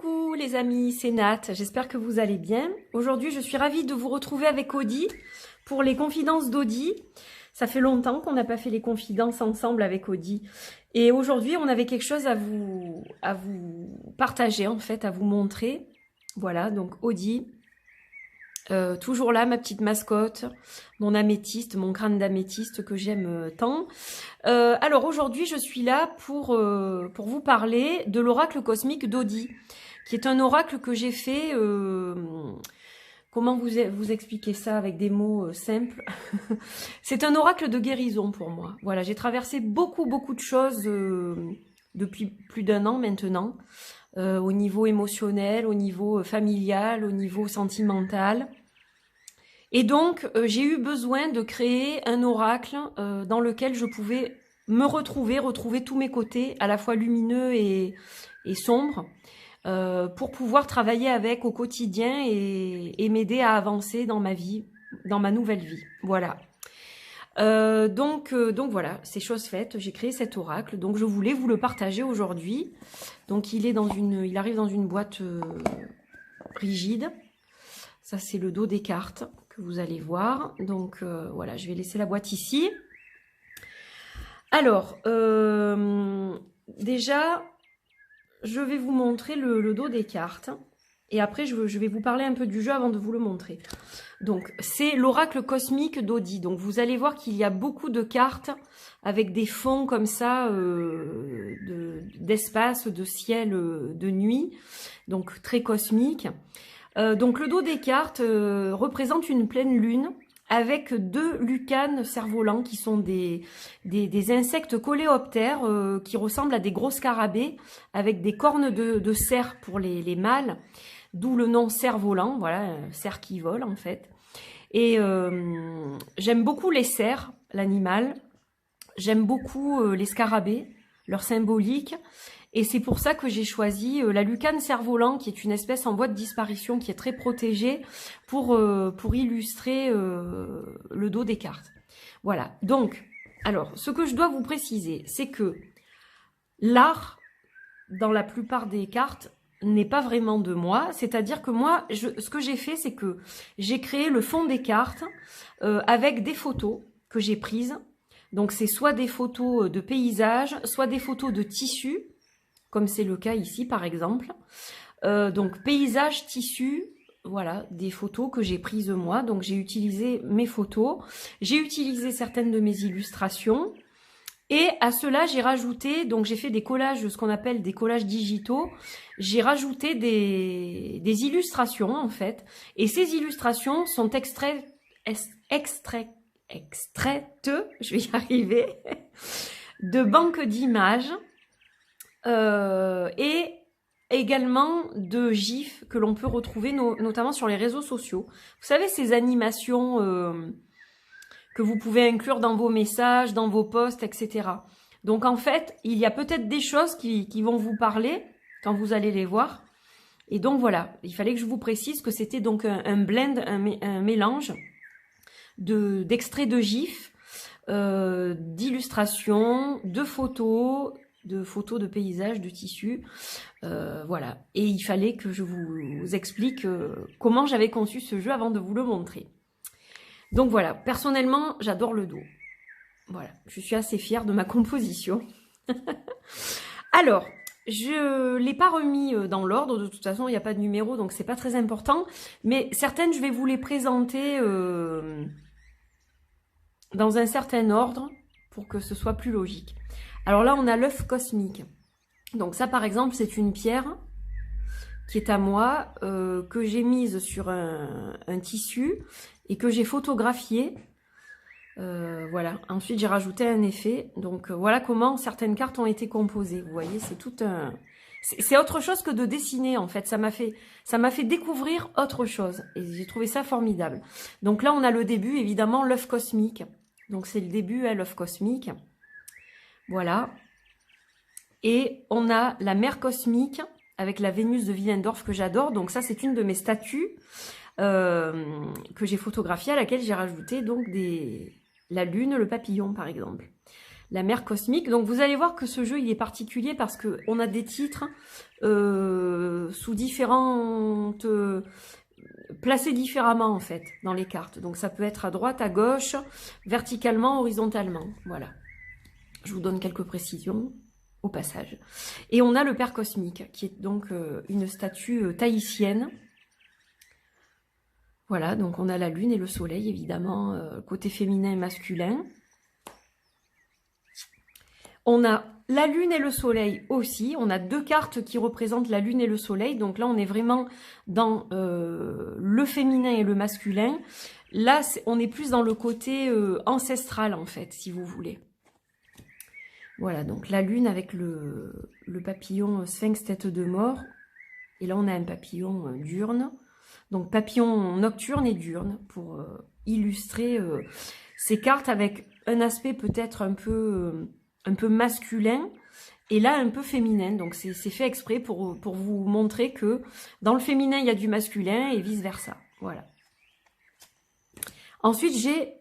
Coucou les amis, c'est Nat, j'espère que vous allez bien. Aujourd'hui, je suis ravie de vous retrouver avec Audi pour les confidences d'Audi. Ça fait longtemps qu'on n'a pas fait les confidences ensemble avec Audi. Et aujourd'hui, on avait quelque chose à vous partager, en fait, à vous montrer. Voilà, donc Audi, toujours là, ma petite mascotte, mon améthyste, mon crâne d'améthyste que j'aime tant. Alors aujourd'hui, je suis là pour vous parler de l'oracle cosmique d'Audi, qui est un oracle que j'ai fait. Comment vous expliquer ça avec des mots simples? C'est un oracle de guérison pour moi. Voilà, j'ai traversé beaucoup de choses depuis plus d'1 an maintenant, au niveau émotionnel, au niveau familial, au niveau sentimental. Et donc, j'ai eu besoin de créer un oracle dans lequel je pouvais me retrouver tous mes côtés, à la fois lumineux et sombres, pour pouvoir travailler avec au quotidien et m'aider à avancer dans ma vie, dans ma nouvelle vie. Voilà. Donc voilà, c'est chose faite. J'ai créé cet oracle, donc je voulais vous le partager aujourd'hui. Donc il arrive dans une boîte rigide. Ça c'est le dos des cartes que vous allez voir. Donc voilà, je vais laisser la boîte ici. Alors déjà, je vais vous montrer le dos des cartes. Et après, je vais vous parler un peu du jeu avant de vous le montrer. Donc, c'est l'oracle cosmique d'Audi. Donc, vous allez voir qu'il y a beaucoup de cartes avec des fonds comme ça, d'espace, de ciel, de nuit. Donc, très cosmique. Donc, le dos des cartes représente une pleine lune avec 2 lucanes cerfs-volants qui sont des insectes coléoptères qui ressemblent à des gros scarabées avec des cornes de cerf pour les mâles. D'où le nom cerf-volant, voilà, cerf qui vole en fait. Et j'aime beaucoup les cerfs, l'animal. J'aime beaucoup les scarabées, leur symbolique. Et c'est pour ça que j'ai choisi la lucane cerf-volant, qui est une espèce en voie de disparition, qui est très protégée, pour illustrer le dos des cartes. Voilà, donc, alors, ce que je dois vous préciser, c'est que l'art, dans la plupart des cartes, n'est pas vraiment de moi, c'est-à-dire que moi, ce que j'ai fait, c'est que j'ai créé le fond des cartes avec des photos que j'ai prises. Donc c'est soit des photos de paysages, soit des photos de tissus, comme c'est le cas ici par exemple. Donc paysage, tissu, voilà, des photos que j'ai prises moi. Donc j'ai utilisé mes photos, j'ai utilisé certaines de mes illustrations. Et à cela, j'ai rajouté, donc j'ai fait des collages, ce qu'on appelle des collages digitaux. J'ai rajouté des illustrations, en fait. Et ces illustrations sont extraites, je vais y arriver, de banques d'images et également de gifs que l'on peut retrouver notamment sur les réseaux sociaux. Vous savez, ces animations que vous pouvez inclure dans vos messages, dans vos posts, etc. Donc en fait, il y a peut-être des choses qui vont vous parler quand vous allez les voir. Et donc voilà, il fallait que je vous précise que c'était donc un blend, un mélange d'extraits de gifs, d'illustrations, de photos de paysages, de tissus. Voilà. Et il fallait que je vous explique comment j'avais conçu ce jeu avant de vous le montrer. Donc voilà, personnellement, j'adore le dos. Voilà, je suis assez fière de ma composition. Alors, je l'ai pas remis dans l'ordre, de toute façon, il n'y a pas de numéro, donc c'est pas très important. Mais certaines, je vais vous les présenter dans un certain ordre pour que ce soit plus logique. Alors là, on a l'œuf cosmique. Donc ça, par exemple, c'est une pierre qui est à moi, que j'ai mise sur un tissu et que j'ai photographié. Voilà. Ensuite, j'ai rajouté un effet. Donc, voilà comment certaines cartes ont été composées. Vous voyez, c'est tout un... C'est autre chose que de dessiner, en fait. Ça m'a fait découvrir autre chose. Et j'ai trouvé ça formidable. Donc là, on a le début, évidemment, l'œuf cosmique. Donc, c'est le début, hein, l'œuf cosmique. Voilà. Et on a la mer cosmique avec la Vénus de Willendorf que j'adore. Donc ça, c'est une de mes statues que j'ai photographiée, à laquelle j'ai rajouté donc la lune, le papillon par exemple. la mère cosmique. Donc vous allez voir que ce jeu il est particulier parce que on a des titres sous différentes placés différemment en fait dans les cartes. Donc ça peut être à droite, à gauche, verticalement, horizontalement. Voilà. Je vous donne quelques précisions au passage. Et on a le Père cosmique qui est donc une statue tahitienne. Voilà, donc on a la lune et le soleil évidemment, côté féminin et masculin. On a la lune et le soleil aussi. On a deux cartes qui représentent la lune et le soleil. Donc là, on est vraiment dans le féminin et le masculin. Là, on est plus dans le côté ancestral, en fait, si vous voulez. Voilà, donc la lune avec le papillon sphinx tête de mort. Et là, on a un papillon diurne. Donc papillon nocturne et diurne pour illustrer ces cartes avec un aspect peut-être un peu masculin et là un peu féminin. Donc c'est fait exprès pour vous montrer que dans le féminin il y a du masculin et vice versa. Voilà. Ensuite j'ai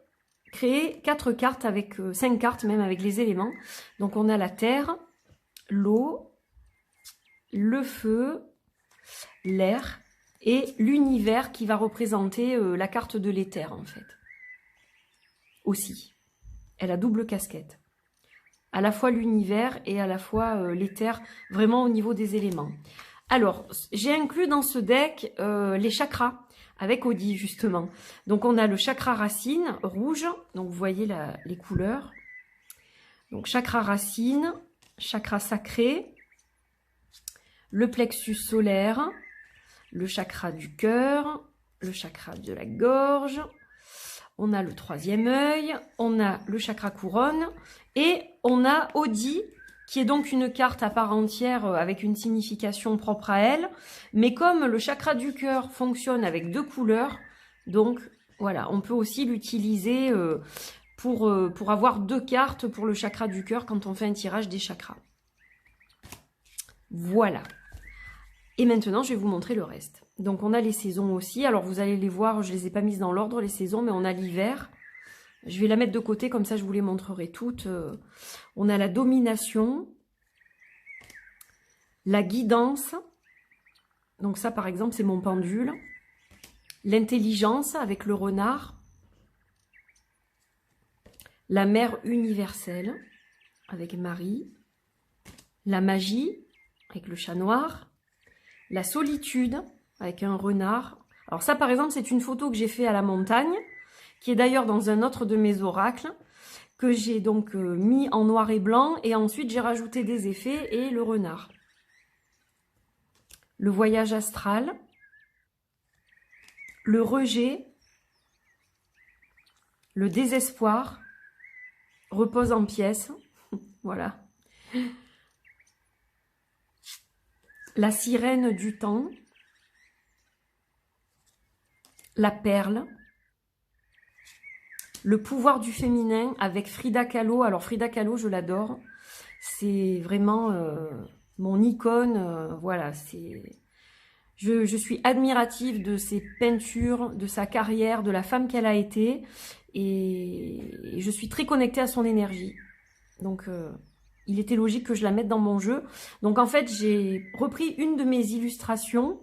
créé 4 cartes avec 5 cartes même avec les éléments. Donc on a la terre, l'eau, le feu, l'air et l'univers qui va représenter la carte de l'éther en fait. Aussi. Elle a double casquette. À la fois l'univers et à la fois l'éther, vraiment au niveau des éléments. Alors, j'ai inclus dans ce deck les chakras, avec Odi justement. Donc on a le chakra racine, rouge, donc vous voyez les couleurs. Donc chakra racine, chakra sacré, le plexus solaire, le chakra du cœur, le chakra de la gorge, on a le 3e œil, on a le chakra couronne et on a Odi qui est donc une carte à part entière avec une signification propre à elle. Mais comme le chakra du cœur fonctionne avec 2 couleurs, donc voilà, on peut aussi l'utiliser pour avoir 2 cartes pour le chakra du cœur quand on fait un tirage des chakras. Voilà. Et maintenant, je vais vous montrer le reste. Donc, on a les saisons aussi. Alors, vous allez les voir, je ne les ai pas mises dans l'ordre, les saisons, mais on a l'hiver. Je vais la mettre de côté, comme ça, je vous les montrerai toutes. On a la domination, la guidance. Donc ça, par exemple, c'est mon pendule. L'intelligence avec le renard. La mère universelle avec Marie. La magie avec le chat noir. La solitude avec un renard. Alors ça, par exemple, c'est une photo que j'ai fait à la montagne, qui est d'ailleurs dans un autre de mes oracles, que j'ai donc mis en noir et blanc, et ensuite j'ai rajouté des effets et le renard. Le voyage astral, le rejet, le désespoir, repose en pièces, voilà. La sirène du temps, la perle, le pouvoir du féminin avec Frida Kahlo. Alors Frida Kahlo, je l'adore. C'est vraiment mon icône. Voilà, je suis admirative de ses peintures, de sa carrière, de la femme qu'elle a été. Et je suis très connectée à son énergie. Donc, il était logique que je la mette dans mon jeu. Donc, en fait, j'ai repris une de mes illustrations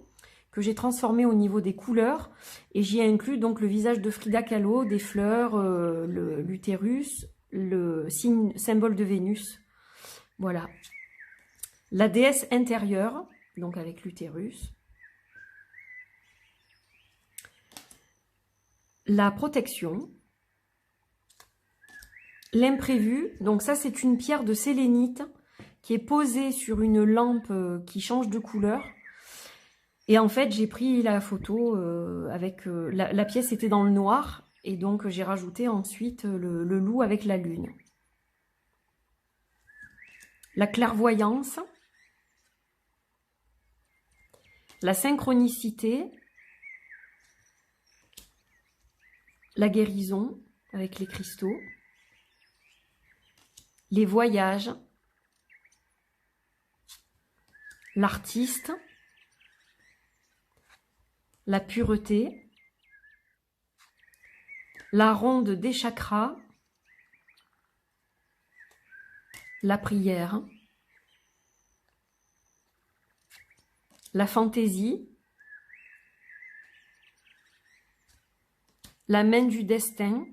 que j'ai transformée au niveau des couleurs. Et j'y ai inclus donc le visage de Frida Kahlo, des fleurs, l'utérus, le symbole de Vénus. Voilà. La déesse intérieure, donc avec l'utérus. La protection. L'imprévu, donc ça c'est une pierre de sélénite qui est posée sur une lampe qui change de couleur. Et en fait j'ai pris la photo avec la pièce était dans le noir et donc j'ai rajouté ensuite le loup avec la lune. La clairvoyance, la synchronicité, la guérison avec les cristaux. Les voyages, l'artiste, la pureté, la ronde des chakras, la prière, la fantaisie, la main du destin,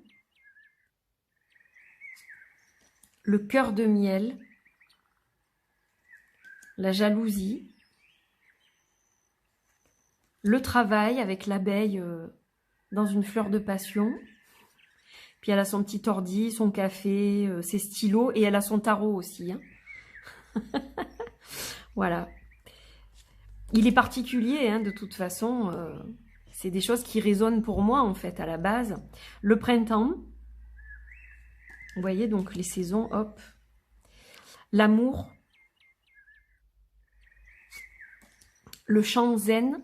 le cœur de miel, la jalousie, le travail avec l'abeille dans une fleur de passion. Puis elle a son petit ordi, son café, ses stylos et elle a son tarot aussi. Hein. Voilà. Il est particulier, hein, de toute façon. C'est des choses qui résonnent pour moi, en fait, à la base. Le printemps. Vous voyez, donc les saisons, hop. L'amour. Le chant zen.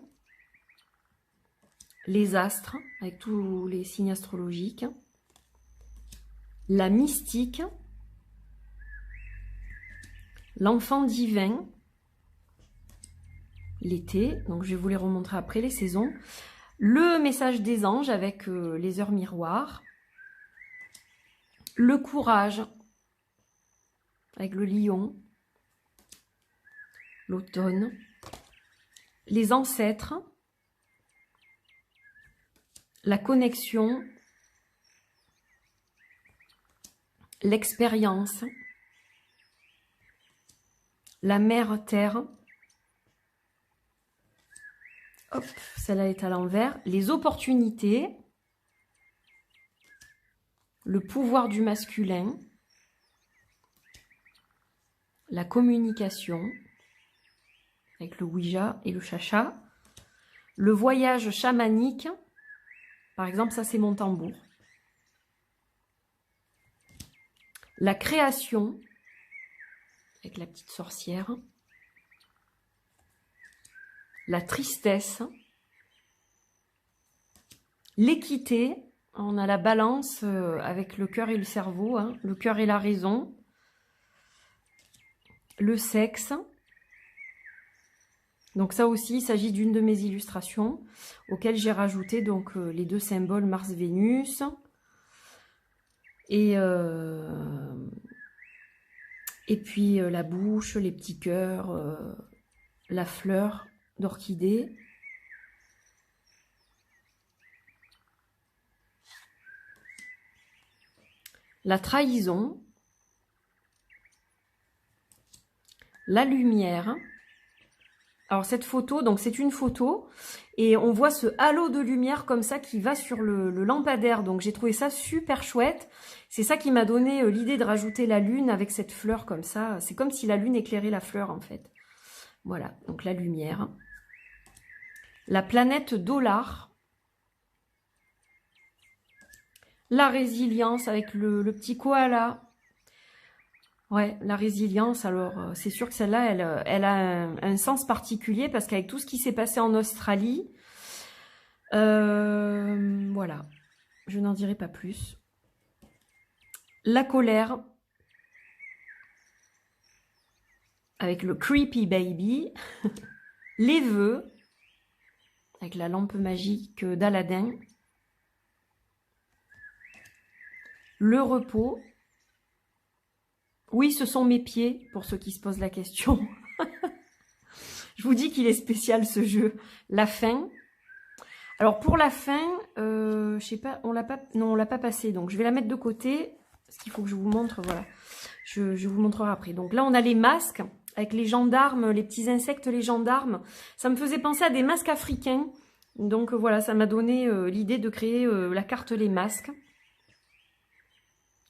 Les astres, avec tous les signes astrologiques. La mystique. L'enfant divin. L'été, donc je vais vous les remontrer après les saisons. Le message des anges avec les heures miroirs. Le courage avec le lion. L'automne. Les ancêtres. La connexion. L'expérience. La mère terre. Hop, celle-là est à l'envers. Les opportunités. Le pouvoir du masculin. La communication. Avec le Ouija et le Chacha. Le voyage chamanique. Par exemple, ça c'est mon tambour. La création. Avec la petite sorcière. La tristesse, l'équité, on a la balance avec le cœur et le cerveau, hein, le cœur et la raison, le sexe, donc ça aussi il s'agit d'une de mes illustrations auxquelles j'ai rajouté donc les deux symboles Mars-Vénus et puis la bouche, les petits cœurs, la fleur d'orchidée. La trahison. La lumière. Alors cette photo, donc c'est une photo et on voit ce halo de lumière comme ça qui va sur le lampadaire. Donc j'ai trouvé ça super chouette. C'est ça qui m'a donné l'idée de rajouter la lune avec cette fleur comme ça. C'est comme si la lune éclairait la fleur en fait. Voilà, donc la lumière. La planète dollar. La résilience avec le petit koala. Ouais, la résilience, alors c'est sûr que celle-là, elle a un sens particulier parce qu'avec tout ce qui s'est passé en Australie, voilà, je n'en dirai pas plus. La colère, avec le creepy baby. Les vœux, avec la lampe magique d'Aladin. Le repos. Oui, ce sont mes pieds, pour ceux qui se posent la question. Je vous dis qu'il est spécial ce jeu. La fin. Alors pour la fin, je sais pas, on l'a pas passé, donc je vais la mettre de côté, parce qu'il faut que je vous montre, voilà. Je vous montrerai après. Donc là, on a les masques, avec les gendarmes, les petits insectes, les gendarmes. Ça me faisait penser à des masques africains. Donc voilà, ça m'a donné l'idée de créer la carte les masques.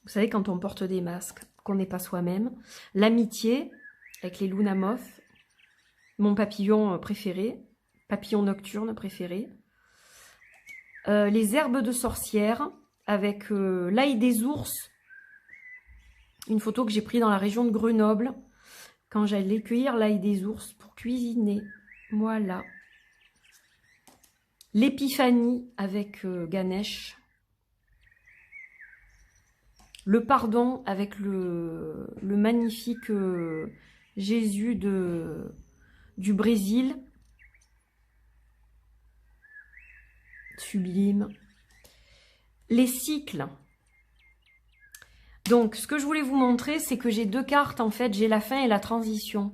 Vous savez, quand on porte des masques, qu'on n'est pas soi-même. L'amitié, avec les Lunamoth. Mon papillon préféré. Papillon nocturne préféré. Les herbes de sorcière, avec l'ail des ours. Une photo que j'ai prise dans la région de Grenoble. Quand j'allais cueillir l'ail des ours pour cuisiner. Voilà. L'épiphanie avec Ganesh. Le pardon avec le magnifique Jésus du Brésil. Sublime. Les cycles Donc, ce que je voulais vous montrer, c'est que j'ai 2 cartes, en fait, j'ai la fin et la transition.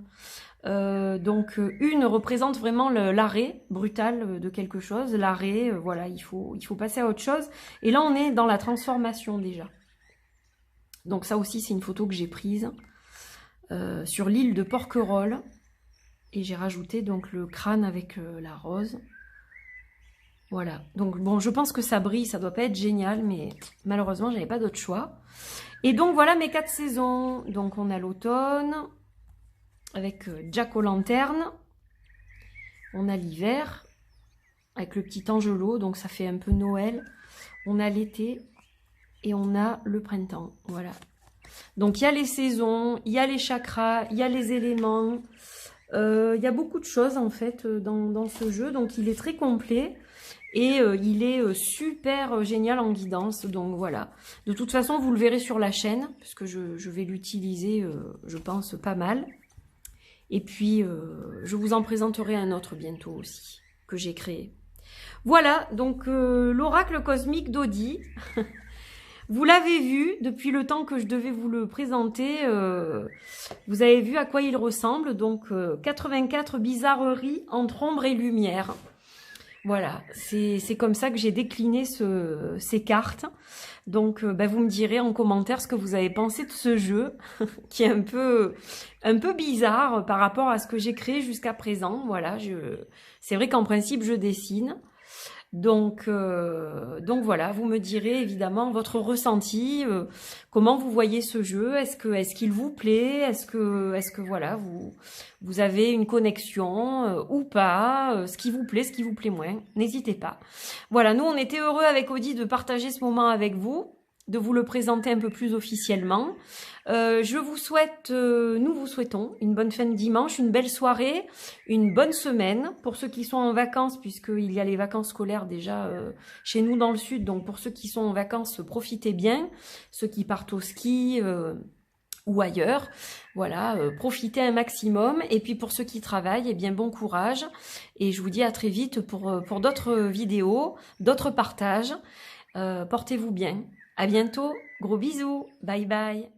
Une représente vraiment l'arrêt brutal de quelque chose, l'arrêt, voilà, il faut passer à autre chose. Et là, on est dans la transformation déjà. Donc ça aussi, c'est une photo que j'ai prise sur l'île de Porquerolles. Et j'ai rajouté donc le crâne avec la rose. Voilà, donc bon, je pense que ça brille, ça doit pas être génial, mais malheureusement, j'avais pas d'autre choix. Et donc voilà mes 4 saisons. Donc on a l'automne, avec Jack-o'-lanterne. On a l'hiver, avec le petit angelot, donc ça fait un peu Noël. On a l'été, et on a le printemps, voilà. Donc il y a les saisons, il y a les chakras, il y a les éléments. Il y a beaucoup de choses en fait dans ce jeu, donc il est très complet. Et il est super génial en guidance, donc voilà. De toute façon, vous le verrez sur la chaîne, parce que je vais l'utiliser, je pense, pas mal. Et puis, je vous en présenterai un autre bientôt aussi, que j'ai créé. Voilà, donc l'oracle cosmique d'Odi. Vous l'avez vu, depuis le temps que je devais vous le présenter, vous avez vu à quoi il ressemble. Donc, 84 bizarreries entre ombre et lumière. Voilà, c'est comme ça que j'ai décliné ces cartes. Donc, vous me direz en commentaire ce que vous avez pensé de ce jeu, qui est un peu bizarre par rapport à ce que j'ai créé jusqu'à présent. Voilà, c'est vrai qu'en principe, je dessine. Donc voilà, vous me direz évidemment votre ressenti, comment vous voyez ce jeu, est-ce qu'il vous plaît, est-ce que voilà, vous avez une connexion ou pas, ce qui vous plaît moins, n'hésitez pas. Voilà, nous on était heureux avec Odi de partager ce moment avec vous, de vous le présenter un peu plus officiellement. Nous vous souhaitons une bonne fin de dimanche, une belle soirée, une bonne semaine pour ceux qui sont en vacances, puisqu'il y a les vacances scolaires déjà chez nous dans le sud. Donc pour ceux qui sont en vacances, profitez bien. Ceux qui partent au ski ou ailleurs, voilà, profitez un maximum. Et puis pour ceux qui travaillent, eh bien bon courage. Et je vous dis à très vite pour d'autres vidéos, d'autres partages. Portez-vous bien. À bientôt. Gros bisous. Bye bye.